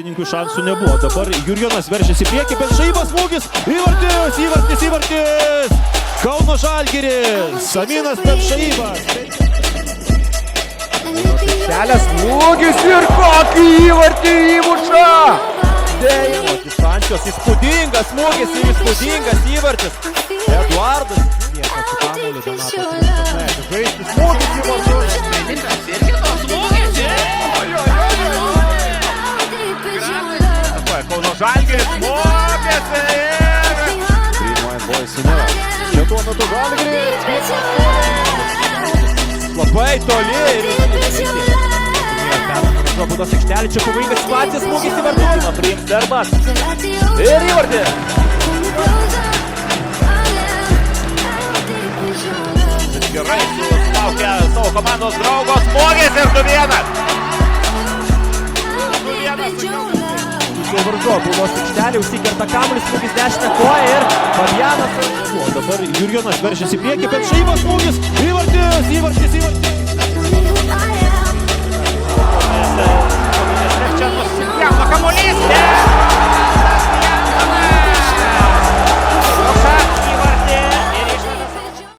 vartininkų šansų nebuvo. Dabar Jurjonas veržiasi priekį, bet žaibas smūgis. Įvartis. Kauno Žalgiris. Saminas per žaibą. Kelias smūgis ir kokį įvartį įmuša. Dėjimo distancijos įspūdingas smūgis ir įspūdingas įvartis. Eduardas. Niekas su kamuoliu Donatas. Žaisti smūgis į vartus. Kauno Žalgiris smūgėsi ir... Priimuojant Boisinėlą. Čia tuo metu Žalgiris. Labai toli ir... Būdas aikštelė, čia pavojingas situacija, smūgis į vartus. Priims Derbas. Ir įvartį. Gerai sulaukia savo komandos draugo smūgis ir 2-1. Varžo, būdos aikštelė, užsikerta kamuolis, smūgis dešinę koją ir Fabianas. Dabar Jurjonas veržiasi priekį, bet žaibas smūgis. Įvartis.